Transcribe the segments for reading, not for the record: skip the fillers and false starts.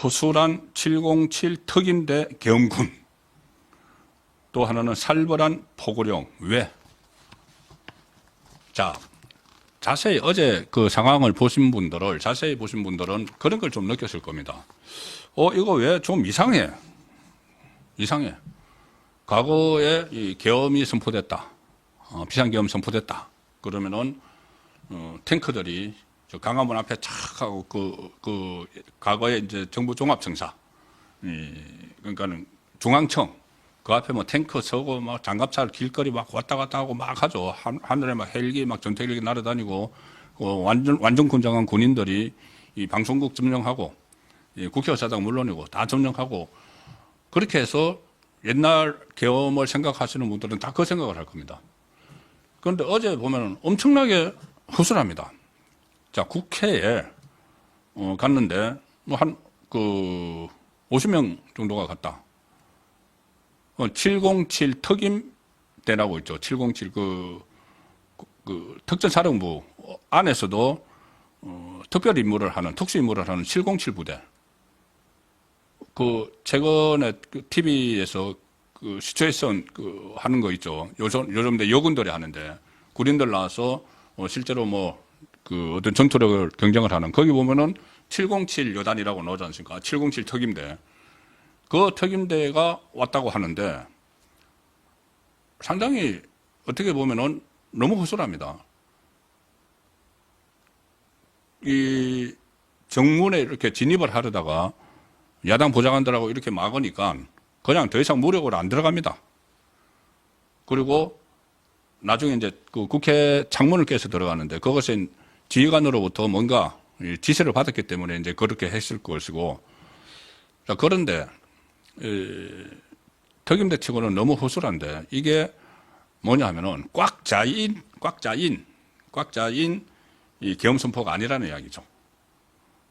허술한 707 특임대 계엄군, 또 하나는 살벌한 포고령. 왜? 자, 자세히 어제 그 상황을 보신 분들은 그런 걸 좀 느꼈을 겁니다. 이거 왜 좀 이상해. 과거에 이 계엄이 선포됐다. 비상계엄 선포됐다. 그러면은, 탱크들이 저 강화문 앞에 착 하고 과거에 이제 정부 종합청사, 그러니까는 중앙청, 그 앞에 뭐 탱크 서고 막 장갑차 길거리 막 왔다 갔다 하고 막 하죠. 하늘에 막 헬기 막 전투헬기 날아다니고, 완전 군장한 군인들이 이 방송국 점령하고, 국회의사당 물론이고 다 점령하고, 그렇게 해서 옛날 계엄을 생각하시는 분들은 다 그 생각을 할 겁니다. 그런데 어제 보면 엄청나게 허술합니다. 자, 국회에 갔는데 뭐 한 50명 정도가 갔다. 707 특임대라고 있죠. 707 특전사령부 안에서도 특별 임무를 하는, 특수 임무를 하는 707 부대. 최근에 TV에서 시츄에이션 하는 거 있죠. 요즘 여군들이 하는데 군인들 나와서 실제로 어떤 전투력을 경쟁을 하는, 거기 보면은 707 여단이라고 나오지 않습니까? 707 특임대. 그 특임대가 왔다고 하는데 상당히 어떻게 보면은 너무 허술합니다. 이 정문에 이렇게 진입을 하려다가 야당 보좌관들하고 이렇게 막으니까 그냥 더 이상 무력으로 안 들어갑니다. 그리고 나중에 이제 국회 창문을 깨서 들어가는데 그것은 지휘관으로부터 뭔가 지시를 받았기 때문에 이제 그렇게 했을 것이고, 자, 그런데 특임대 치고는 너무 허술한데 이게 뭐냐 하면은 꽉 짜인 이 계엄 선포가 아니라는 이야기죠.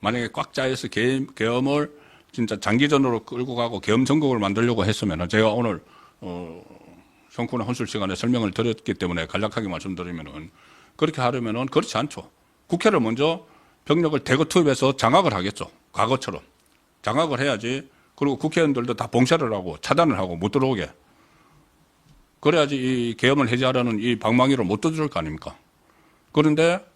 만약에 꽉 짜여서 계엄을 진짜 장기전으로 끌고 가고 계엄 전국을 만들려고 했으면은, 제가 오늘 성쿠나 혼술 시간에 설명을 드렸기 때문에 간략하게 말씀드리면은, 그렇게 하려면은 그렇지 않죠. 국회를 먼저 병력을 대거 투입해서 장악을 하겠죠. 과거처럼 장악을 해야지. 그리고 국회의원들도 다 봉쇄를 하고 차단을 하고 못 들어오게. 그래야지 이 계엄을 해제하라는 이 방망이를 못 두드릴 거 아닙니까? 그런데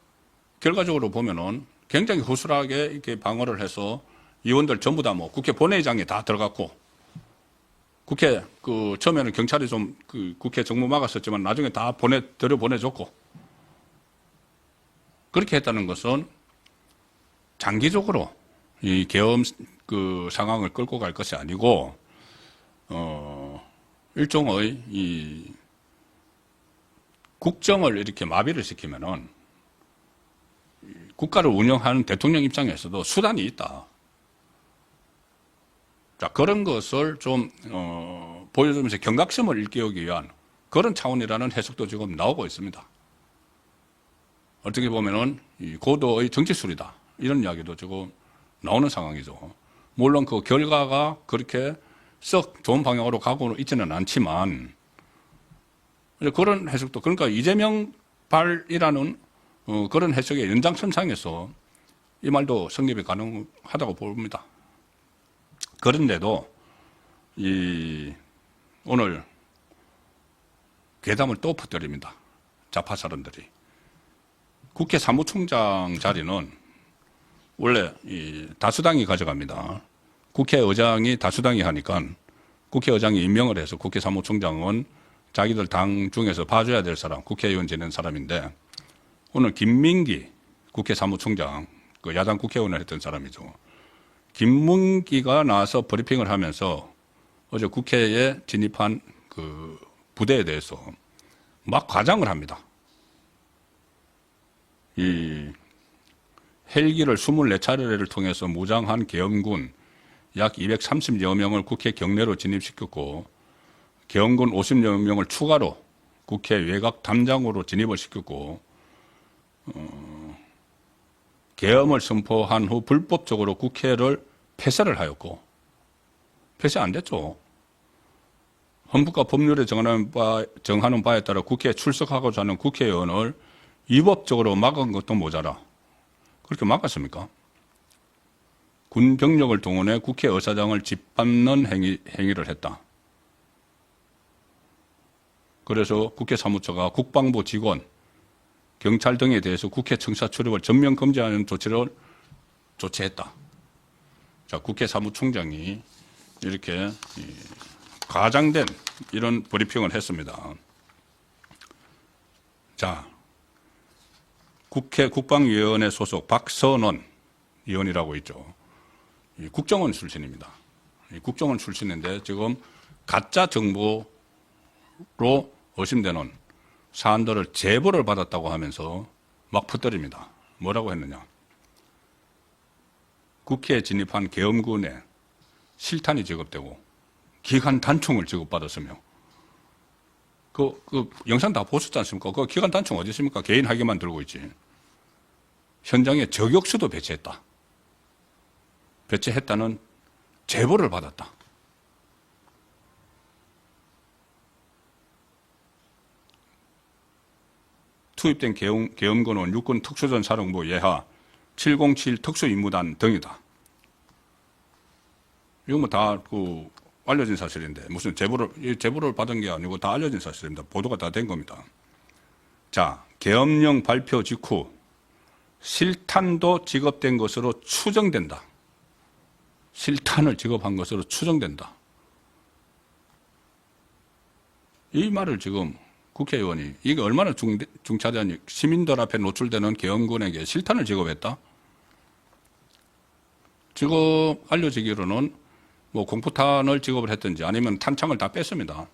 결과적으로 보면은 굉장히 허술하게 이렇게 방어를 해서 의원들 전부 다 국회 본회의장에 다 들어갔고, 국회 처음에는 경찰이 좀 국회 정무 막았었지만 나중에 다 들여보내줬고, 그렇게 했다는 것은 장기적으로 이 계엄 상황을 끌고 갈 것이 아니고, 일종의 이 국정을 이렇게 마비를 시키면은 국가를 운영하는 대통령 입장에서도 수단이 있다. 자, 그런 것을 좀 보여주면서 경각심을 일깨우기 위한 그런 차원이라는 해석도 지금 나오고 있습니다. 어떻게 보면은 이 고도의 정치술이다, 이런 이야기도 지금 나오는 상황이죠. 물론 그 결과가 그렇게 썩 좋은 방향으로 가고 있지는 않지만, 그런 해석도, 그러니까 이재명 발이라는 그런 해석의 연장선상에서 이 말도 성립이 가능하다고 봅니다. 그런데도 오늘 괴담을 또 퍼뜨립니다. 좌파 사람들이. 국회 사무총장 자리는 원래 다수당이 가져갑니다. 국회의장이 다수당이 하니까 국회의장이 임명을 해서 국회 사무총장은 자기들 당 중에서 봐줘야 될 사람, 국회의원 지낸 사람인데, 오늘 김민기 국회 사무총장, 야당 국회의원을 했던 사람이죠. 김문기가 나와서 브리핑을 하면서 어제 국회에 진입한 부대에 대해서 막 과장을 합니다. 이 헬기를 24차례를 통해서 무장한 계엄군 약 230여 명을 국회 경내로 진입시켰고, 계엄군 50여 명을 추가로 국회 외곽 담장으로 진입을 시켰고, 계엄을 선포한 후 불법적으로 국회를 폐쇄를 하였고, 폐쇄 안 됐죠. 헌법과 법률에 정하는 바에 따라 국회에 출석하고자 하는 국회의원을 위법적으로 막은 것도 모자라 그렇게 막았습니까? 군 병력을 동원해 국회의사당을 짓밟는 행위를 했다. 그래서 국회 사무처가 국방부 직원, 경찰 등에 대해서 국회 청사 출입을 전면 금지하는 조치를 조치했다. 자, 국회 사무총장이 이렇게 과장된 이런 브리핑을 했습니다. 자, 국회 국방위원회 소속 박선원 의원이라고 있죠. 국정원 출신입니다. 국정원 출신인데 지금 가짜 정보로 의심되는 사안들을 제보를 받았다고 하면서 막 퍼뜨립니다. 뭐라고 했느냐. 국회에 진입한 계엄군에 실탄이 지급되고 기관 단총을 지급받았으며 그 영상 다 보셨지 않습니까? 그 기관 단총 어디 있습니까? 개인 하기만 들고 있지. 현장에 저격수도 배치했다는 제보를 받았다. 투입된 계엄군은 육군 특수전사령부 예하 707 특수임무단 등이다. 이거 뭐 다 알려진 사실인데 무슨 제보를 받은 게 아니고 다 알려진 사실입니다. 보도가 다 된 겁니다. 자, 계엄령 발표 직후 실탄도 지급된 것으로 추정된다. 실탄을 지급한 것으로 추정된다. 이 말을 지금 국회의원이 이게 얼마나 중차대한 시민들 앞에 노출되는 계엄군에게 실탄을 지급했다? 지금 알려지기로는 뭐 공포탄을 지급을 했든지 아니면 탄창을 다 뺐습니다.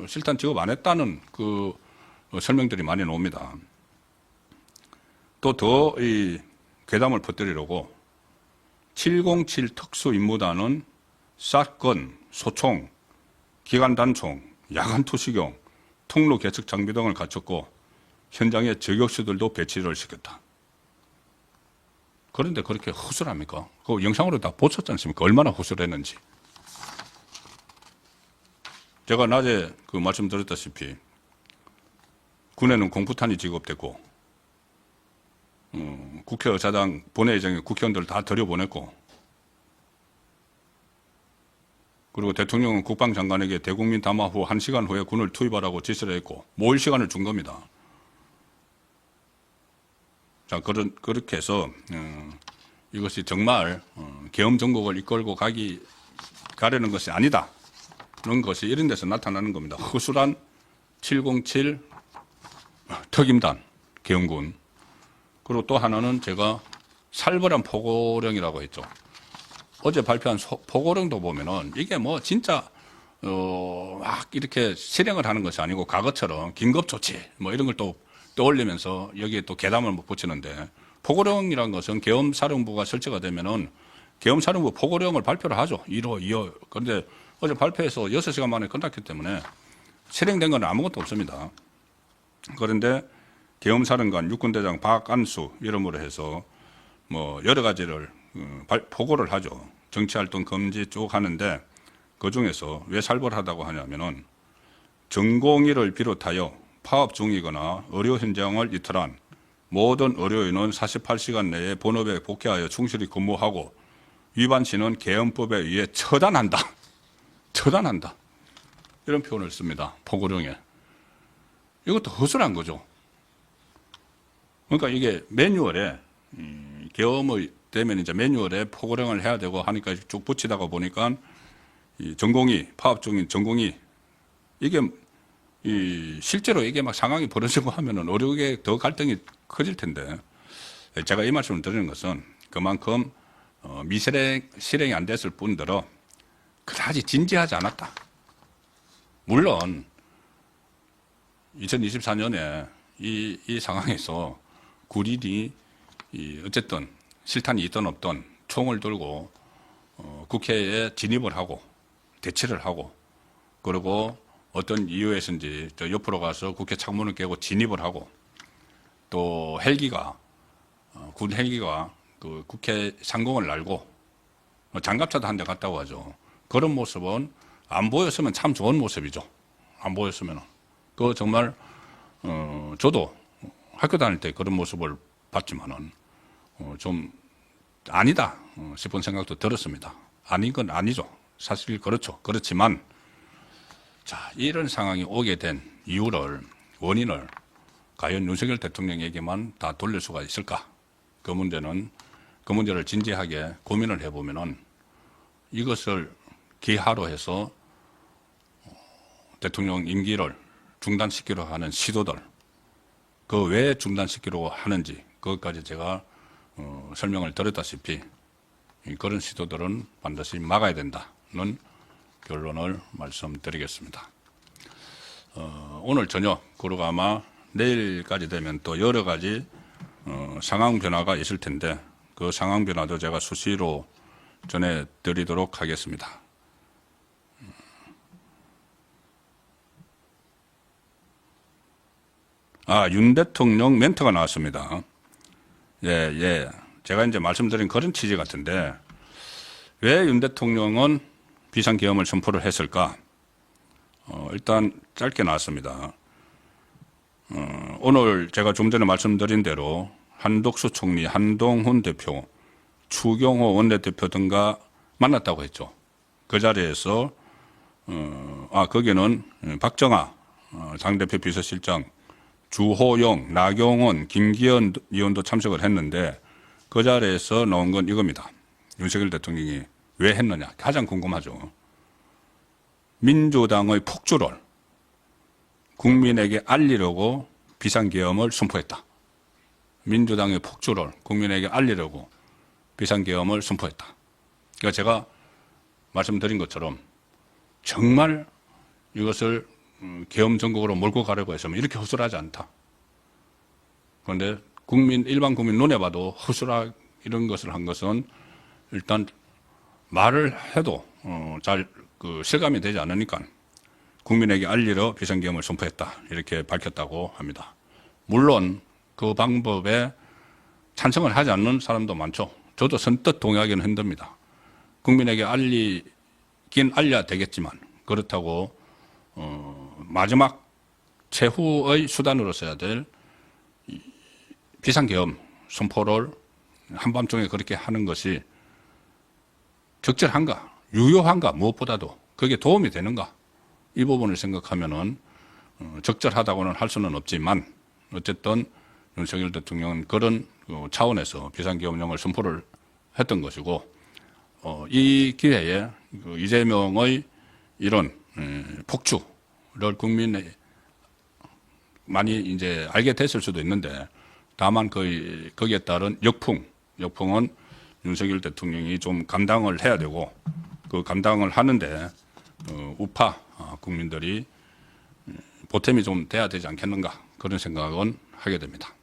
실탄 지급 안 했다는 그 설명들이 많이 나옵니다. 또 더 이 괴담을 퍼뜨리려고 707 특수임무단은 샷건, 소총, 기관단총, 야간투시경, 통로 개측 장비 등을 갖췄고 현장에 저격수들도 배치를 시켰다. 그런데 그렇게 허술합니까? 그 영상으로 다 보셨지 않습니까? 얼마나 허술했는지. 제가 낮에 말씀드렸다시피 군에는 공포탄이 지급됐고 국회의사당 본회의장에 국회의원들 다 들여보냈고 그리고 대통령은 국방장관에게 대국민 담화 후 1시간 후에 군을 투입하라고 지시를 했고 모일 시간을 준 겁니다. 자, 그렇게 해서 이것이 정말 계엄 정국을 이끌고 가려는 것이 아니다. 그런 것이 이런 데서 나타나는 겁니다. 허술한 707 특임단 계엄군. 그리고 또 하나는 제가 살벌한 포고령이라고 했죠. 어제 발표한 포고령도 보면은 이게 뭐 진짜 막 이렇게 실행을 하는 것이 아니고 과거처럼 긴급조치 뭐 이런 걸 또 떠올리면서 여기에 또 괴담을 붙이는데 포고령이라는 것은 계엄사령부가 설치가 되면은 계엄사령부 포고령을 발표를 하죠. 1호, 2호. 그런데 어제 발표해서 6시간 만에 끝났기 때문에 실행된 건 아무것도 없습니다. 그런데 계엄사령관 육군대장 박안수 이름으로 해서 뭐 여러 가지를 보고를 하죠. 정치활동 금지 쭉 하는데 그 중에서 왜 살벌하다고 하냐면은 전공의를 비롯하여 파업 중이거나 의료 현장을 이탈한 모든 의료인은 48시간 내에 본업에 복귀하여 충실히 근무하고 위반 시는 계엄법에 의해 처단한다. 처단한다. 이런 표현을 씁니다. 포고령에. 이것도 허술한 거죠. 그러니까 이게 매뉴얼에 계엄의 되면 이제 매뉴얼에 포고령을 해야 되고 하니까 쭉 붙이다가 보니까 이 전공의 파업 중인 전공의 이게 실제로 이게 막 상황이 벌어지고 하면은 의료계 더 갈등이 커질 텐데 제가 이 말씀을 드리는 것은 그만큼 실행이 안 됐을 뿐더러 그다지 진지하지 않았다. 물론 2024년에 이 상황에서 군인이 어쨌든 실탄이 있든 없든 총을 들고 국회에 진입을 하고 대치를 하고 그리고 어떤 이유에서인지 저 옆으로 가서 국회 창문을 깨고 진입을 하고 또 헬기가 군 헬기가 그 국회 상공을 날고 장갑차도 한 대 갔다고 하죠. 그런 모습은 안 보였으면 참 좋은 모습이죠. 안 보였으면은 그 정말 저도 학교 다닐 때 그런 모습을 봤지만은 좀 아니다. 싶은 생각도 들었습니다. 아닌 건 아니죠. 사실 그렇죠. 그렇지만 자, 이런 상황이 오게 된 원인을 과연 윤석열 대통령에게만 다 돌릴 수가 있을까? 그 문제를 진지하게 고민을 해보면은 이것을 기하로 해서 대통령 임기를 중단시키려 하는 시도들, 그 왜 중단시키려고 하는지 그것까지 제가 설명을 드렸다시피 그런 시도들은 반드시 막아야 된다는 결론을 말씀드리겠습니다. 오늘 저녁 그리고 아마 내일까지 되면 또 여러 가지 상황 변화가 있을 텐데 그 상황 변화도 제가 수시로 전해드리도록 하겠습니다. 윤 대통령 멘트가 나왔습니다. 예. 제가 이제 말씀드린 그런 취지 같은데 왜 윤 대통령은 비상계엄을 선포를 했을까? 일단 짧게 나왔습니다. 오늘 제가 좀 전에 말씀드린 대로 한덕수 총리, 한동훈 대표, 추경호 원내대표 등과 만났다고 했죠. 그 자리에서 거기는 박정아 당대표 비서실장, 주호영, 나경원, 김기현 의원도 참석을 했는데 그 자리에서 나온 건 이겁니다. 윤석열 대통령이 왜 했느냐? 가장 궁금하죠. 민주당의 폭주를 국민에게 알리려고 비상계엄을 선포했다. 민주당의 폭주를 국민에게 알리려고 비상계엄을 선포했다. 그러니까 제가 말씀드린 것처럼 정말 이것을 계엄 전국으로 몰고 가려고 했으면 이렇게 허술하지 않다. 그런데 일반 국민 눈에 봐도 허술하 이런 것을 한 것은 일단 말을 해도 잘 실감이 되지 않으니까 국민에게 알리려 비상계엄을 선포했다 이렇게 밝혔다고 합니다. 물론 그 방법에 찬성을 하지 않는 사람도 많죠. 저도 선뜻 동의하기는 힘듭니다. 국민에게 알리긴 알려야 되겠지만 그렇다고 마지막 최후의 수단으로 써야 될 비상계엄 선포를 한밤중에 그렇게 하는 것이 적절한가, 유효한가, 무엇보다도 그게 도움이 되는가 이 부분을 생각하면은 적절하다고는 할 수는 없지만 어쨌든 윤석열 대통령은 그런 차원에서 비상계엄령을 선포를 했던 것이고 이 기회에 이재명의 이런 폭주를 국민이 많이 이제 알게 됐을 수도 있는데 다만 거기에 따른 역풍은 윤석열 대통령이 좀 감당을 해야 되고 그 감당을 하는데 우파 국민들이 보탬이 좀 돼야 되지 않겠는가 그런 생각은 하게 됩니다.